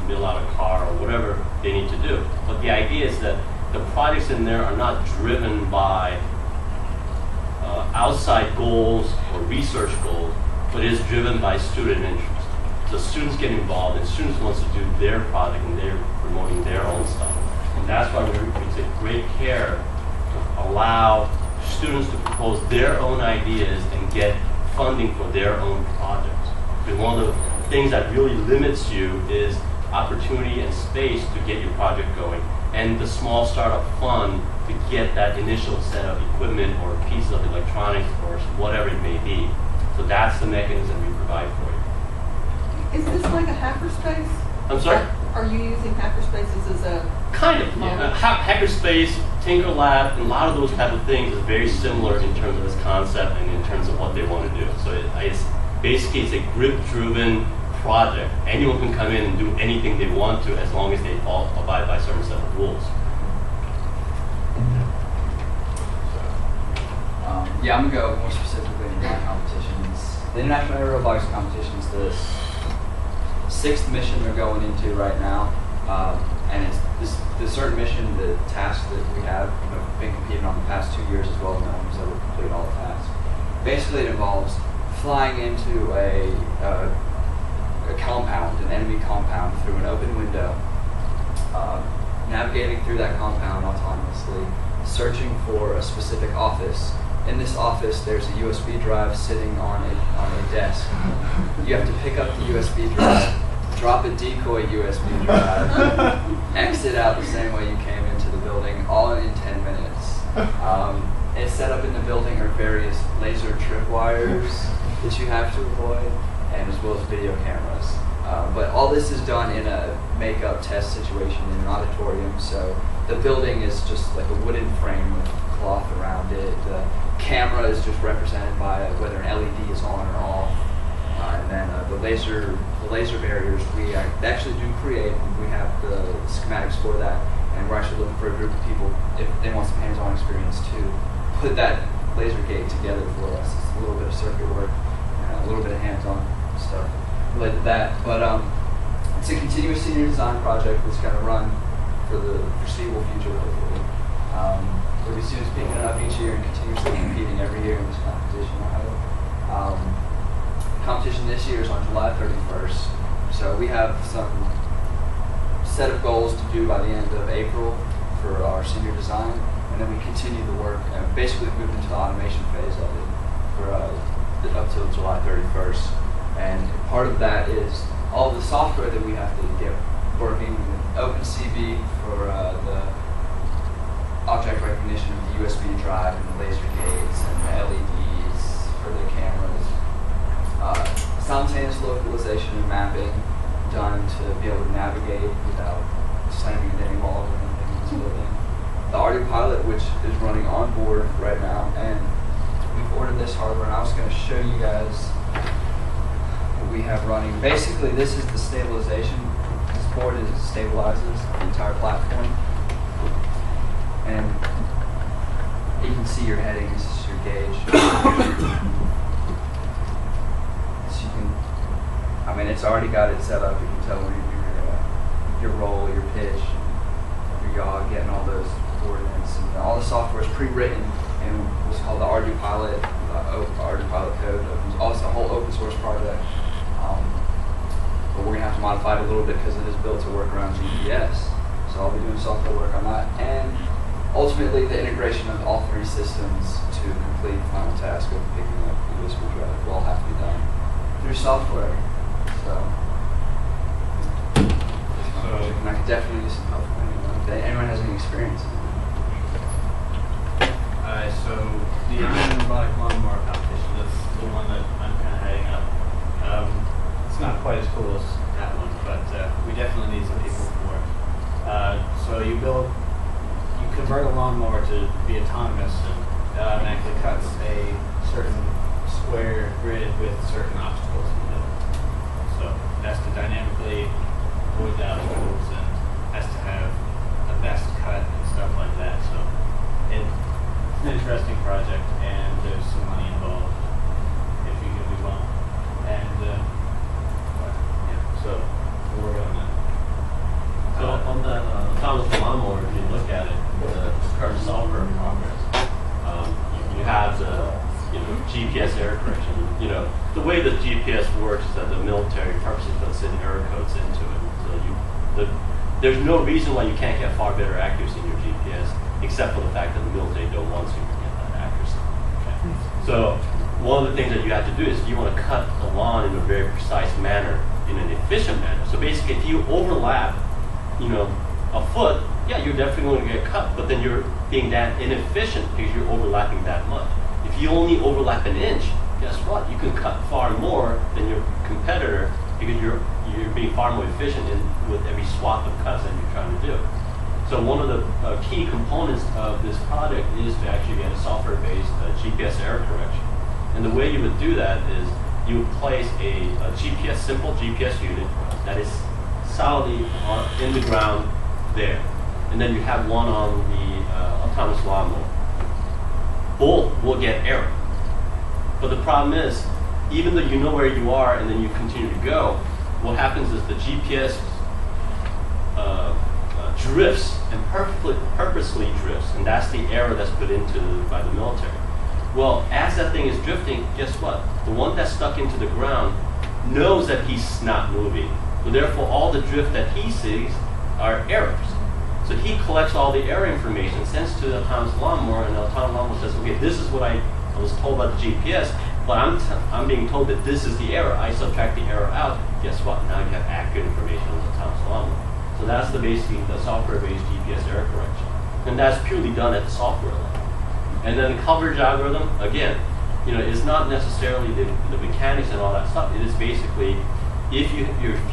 mill out a car or whatever they need to do. But the idea is that the projects in there are not driven by outside goals or research goals, but is driven by student interest. So students get involved, and students want to do their project, and they're promoting their own stuff. And that's why we take great care to allow students to propose their own ideas and get funding for their own projects. Because one of the things that really limits you is opportunity and space to get your project going, and the small startup fund to get that initial set of equipment or pieces of electronics or whatever it may be. So that's the mechanism we provide for you. Is this like a hackerspace? I'm sorry? Are you using hackerspaces as a kind of, yeah. Hackerspace, Tinker Lab, and a lot of those type of things is very similar in terms of this concept and in terms of what they want to do. So it's basically it's a group-driven project. Anyone can come in and do anything they want to as long as they abide by a certain set of rules. Yeah, I'm going to go more specifically into my competitions. The International Air Robotics Competition is the 6th mission they're going into right now. And it's the certain mission, the task that we have been competing on the past 2 years as well as no one's ever completed all the tasks. Basically, it involves flying into a compound, an enemy compound, through an open window, navigating through that compound autonomously, searching for a specific office. In this office, there's a USB drive sitting on a desk. You have to pick up the USB drive, drop a decoy USB drive, exit out the same way you came into the building, all in 10 minutes. It's set up in the building are various laser tripwires that you have to avoid, and as well as video cameras. But all this is done in a make-up test situation in an auditorium, so the building is just like a wooden frame with cloth around it. The camera is just represented by whether an LED is on or off. And then the laser barriers we actually do create, and we have the schematics for that, and we're actually looking for a group of people, if they want some hands-on experience, to put that laser gate together for us. It's a little bit of circuit work, and a little bit of hands-on stuff related to that. But it's a continuous senior design project that's going to run for the foreseeable future, hopefully. We'll be students picking it up each year and continuously competing every year in this competition, I hope. Competition this year is on July 31st. So we have some set of goals to do by the end of April for our senior design, and then we continue the work and basically move into the automation phase of it for up till July 31st. And part of that is all the software that we have to get working with OpenCV for the object recognition of the USB drive and the laser gates and the LEDs for the cameras. Simultaneous localization and mapping done to be able to navigate without slamming into any walls or anything in this building. The RD Pilot, which is running on board right now, and we've ordered this hardware, and I was going to show you guys what we have running. Basically, this is the stabilization. This board stabilizes the entire platform. And you can see your heading, this is your gauge. So you can, I mean, it's already got it set up. You can tell your roll, your pitch, your yaw, getting all those coordinates. And all the software is pre-written in what's called the RD Pilot, RD Pilot code. It's also a whole open source project. But we're going to have to modify it a little bit because it is built to work around GPS. So I'll be doing software work on that. And ultimately, the integration of all 3 systems to complete the final task of picking up the USB drive will all have to be done through software. So and I could definitely use some help from anyone. If anyone has any experience in it. So the American Robotic Lawnmower Competition, that's the one that I'm kind of heading up. It's not quite as cool as that one, but we definitely need some people for it. So you convert a lawnmower to be autonomous, and it automatically cuts a certain square grid with certain obstacles in the middle. So it has to dynamically avoid the obstacles and has to have the best cut and stuff like that. So it's an interesting project, and there's some money involved if you can do well. And yeah, so we're working on that. GPS error correction. You know, the way the GPS works is that the military purposely puts in error codes into it. So there's no reason why you can't get far better accuracy in your GPS, except for the fact that the military don't want you to get that accuracy. Okay? So one of the things that you have to do is you want to cut the lawn in a very precise manner, in an efficient manner. So basically, if you overlap, you know, a foot, yeah, you're definitely going to get cut, but then you're being that inefficient because you're overlapping that much. If you only overlap an inch, guess what? You can cut far more than your competitor because you're being far more efficient with every swath of cuts that you're trying to do. So one of the key components of this project is to actually get a software-based GPS error correction. And the way you would do that is you would place a GPS, simple GPS unit that is solidly in the ground there. And then you have one on the autonomous lawnmower. Both will get error. But the problem is, even though you know where you are and then you continue to go, what happens is the GPS drifts and purposely drifts, and that's the error that's put into by the military. Well, as that thing is drifting, guess what? The one that's stuck into the ground knows that he's not moving. So therefore, all the drift that he sees are errors. So he collects all the error information, sends to the autonomous lawnmower, and the autonomous lawnmower says, okay, this is what I was told by the GPS, but I'm being told that this is the error. I subtract the error out. Guess what? Now you have accurate information on the autonomous lawnmower. So that's basically the software-based GPS error correction. And that's purely done at the software level. And then the coverage algorithm, again, you know, it's not necessarily the mechanics and all that stuff. It is basically, if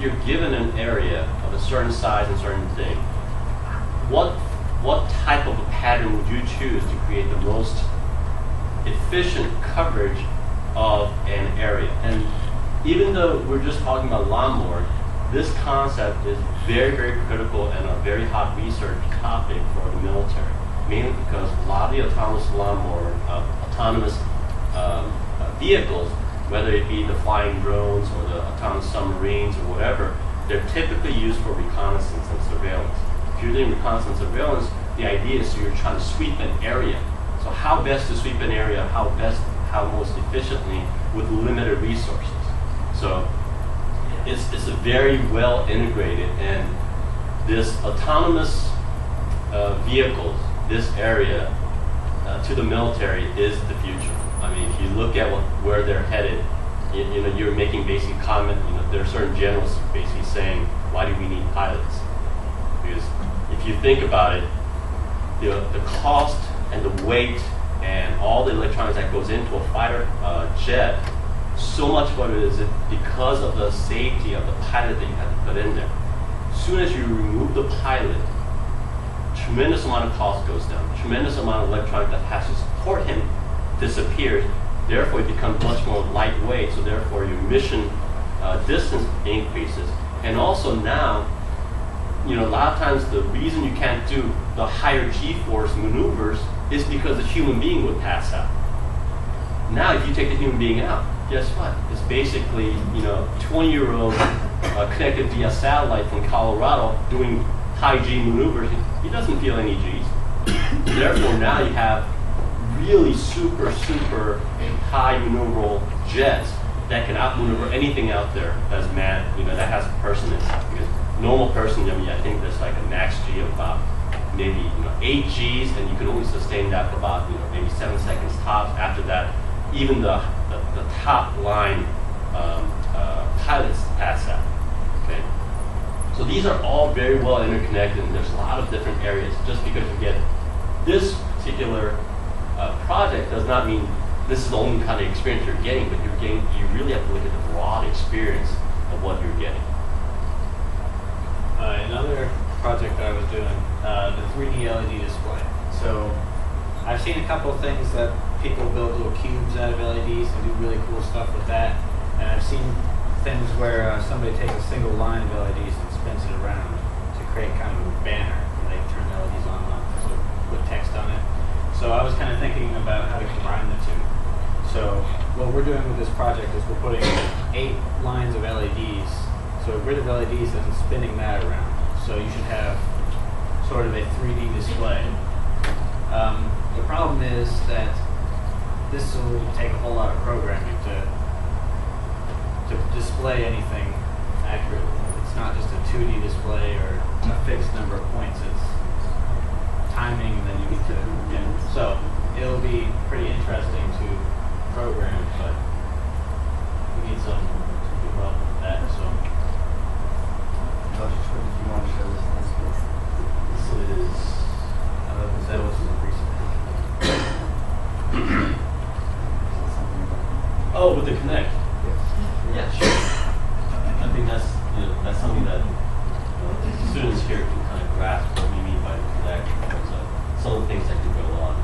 you're given an area of a certain size and certain thing, what type of a pattern would you choose to create the most efficient coverage of an area? And even though we're just talking about lawnmower, this concept is very, very critical and a very hot research topic for the military, mainly because a lot of the autonomous lawnmower, autonomous vehicles, whether it be the flying drones or the autonomous submarines or whatever, they're typically used for reconnaissance and surveillance. If you're doing reconnaissance and surveillance, the idea is you're trying to sweep an area. So how best to sweep an area, how most efficiently with limited resources. So it's a very well integrated, and this autonomous vehicles, this area to the military is the future. I mean, if you look at where they're headed, you know, you're making basic comment. You know, there are certain generals basically saying, "Why do we need pilots?" Because if you think about it, the cost and the weight and all the electronics that goes into a fighter jet, so much of it is because of the safety of the pilot that you have to put in there. As soon as you remove the pilot, tremendous amount of cost goes down. Tremendous amount of electronic that has to support him disappears. Therefore, it becomes much more lightweight. So therefore, your mission distance increases. And also now, you know, a lot of times the reason you can't do the higher G-force maneuvers is because the human being would pass out. Now, if you take the human being out, guess what? It's basically, you know, 20-year-old connected via satellite from Colorado doing high G maneuvers. He doesn't feel any Gs. Therefore, now you have really super high maneuverable jets that can outmaneuver anything out there that's manned, you know, that has a person in it. Because normal person, I mean, I think there's like a max G of about maybe, you know, 8 Gs, and you can only sustain that for about, you know, maybe 7 seconds tops. After that, even the top line pilots pass out. Okay, so these are all very well interconnected, and there's a lot of different areas. Just because you get this particular project does not mean this is the only kind of experience you're getting, but you really have to look at the broad experience of what you're getting. Another project that I was doing, the 3D LED display. So I've seen a couple of things that people build little cubes out of LEDs and do really cool stuff with that. And I've seen things where somebody takes a single line of LEDs and spins it around to create kind of a banner. And they turn the LEDs on and off, so with text on it. So I was kind of thinking about how to combine the two. So what we're doing with this project is we're putting 8 lines of LEDs. So a grid of LEDs and spinning that around. So you should have sort of a 3D display. The problem is that this will take a whole lot of programming to display anything accurately. It's not just a 2D display or a fixed number of points. It's timing, and then you need to, so it'll be pretty interesting to program, but we need some people help with that. So Josh, what did you want to show this last piece? This is, that was the recent. oh, with the Connect. Yeah, sure. I think that's something that students here can kind of grasp what we mean by the Connect in terms of some of the things that can go on.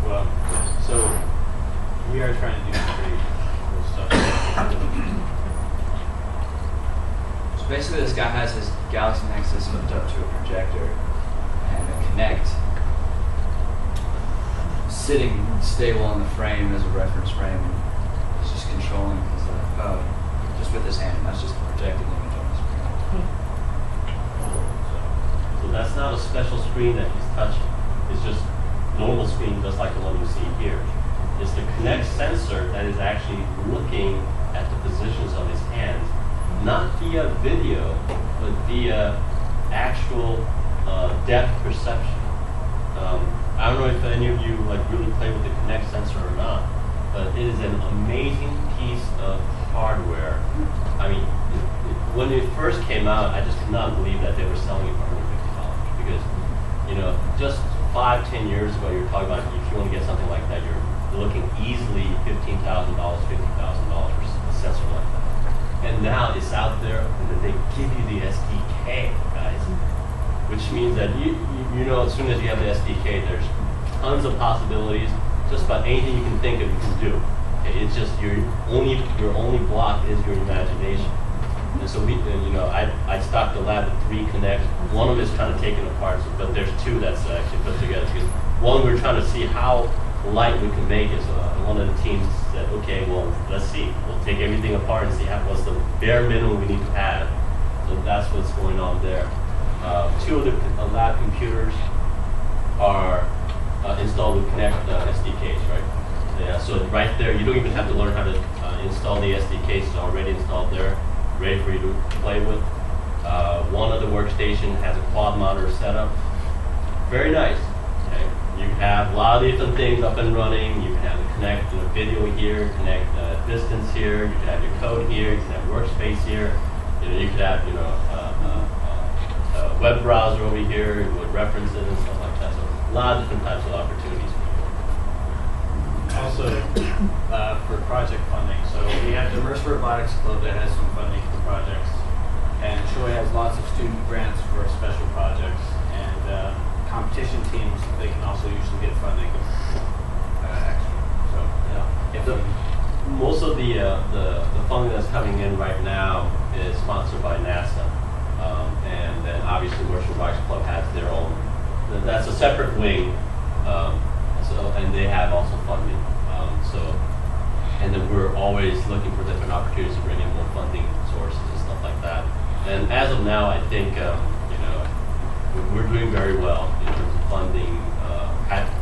Well, so we are trying to do some pretty cool stuff. So basically, this guy has his Galaxy Nexus hooked up to a projector and a Kinect sitting stable on the frame as a reference frame. He's just controlling his just with his hand. That's just a projected image on the screen. So that's not a special screen that he's touching. It's just normal screen, just like the one you see here. It's the Kinect sensor that is actually looking at the positions of his hands, not via video, but via actual depth perception. I don't know if any of you really play with the Kinect sensor or not, but it is an amazing piece of hardware. I mean, when it first came out, I just could not believe that they were selling it for $150 because, just 5-10 years ago, you were talking about if you want to get something like that, you're looking easily $15,000, $50,000 for a sensor like that. And now it's out there, and they give you the SDK, guys, which means that as soon as you have the SDK, there's tons of possibilities. Just about anything you can think of, you can do. It's just your only block is your imagination. And so I stocked the lab with 3 Kinects. One of them is kind of taken apart, but there's 2 that's actually put together. Because one, we're trying to see how light we can make it. So one of the teams said, okay, well, let's see. We'll take everything apart and see what's the bare minimum we need to have. So that's what's going on there. 2 of the lab computers are installed with Kinect SDKs, right? Yeah, so right there, you don't even have to learn how to install the SDKs. It's already installed there, ready for you to play with. One of the workstation has a quad monitor setup. Very nice. Okay? You can have a lot of different things up and running. You can have the Kinect video here, Kinect distance here. You can have your code here. You can have workspace here. You could have a web browser over here with references and stuff like that. So a lot of different types of opportunities. Also, for project funding, so we have the Mercer Robotics Club that has some funding for projects, and Troy has lots of student grants for special projects, and competition teams, they can also usually get funding extra. So, Most of the funding that's coming in right now is sponsored by NASA, and then obviously Mercer Robotics Club has their own. That's a separate wing. And they have also funding. And then we're always looking for different opportunities to bring in more funding sources and stuff like that. And as of now, I think we're doing very well in terms of funding,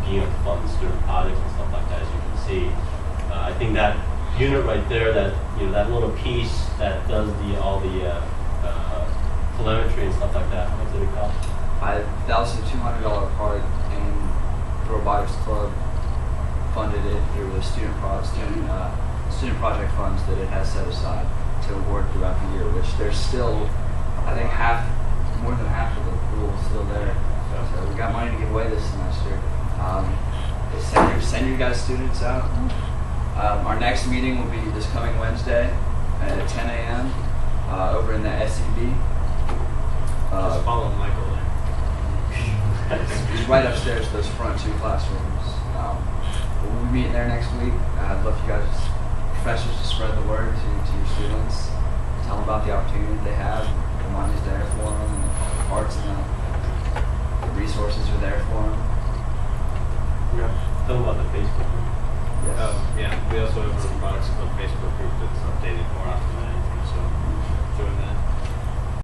being able to fund student projects and stuff like that. As you can see, I think that unit right there, that little piece that does all the telemetry and stuff like that. What did it cost? That was a $200 part, and the Robotics Club funded it through the student project funds that it has set aside to award throughout the year, which there's still, I think more than half of the pool is still there. So we got money to give away this semester. Send your guys' students out. Our next meeting will be this coming Wednesday at 10 a.m. Over in the SEB. just follow Michael there. It's right upstairs, those front 2 classrooms. We'll be meeting there next week. I'd love you guys, professors, to spread the word to your students, tell them about the opportunity they have.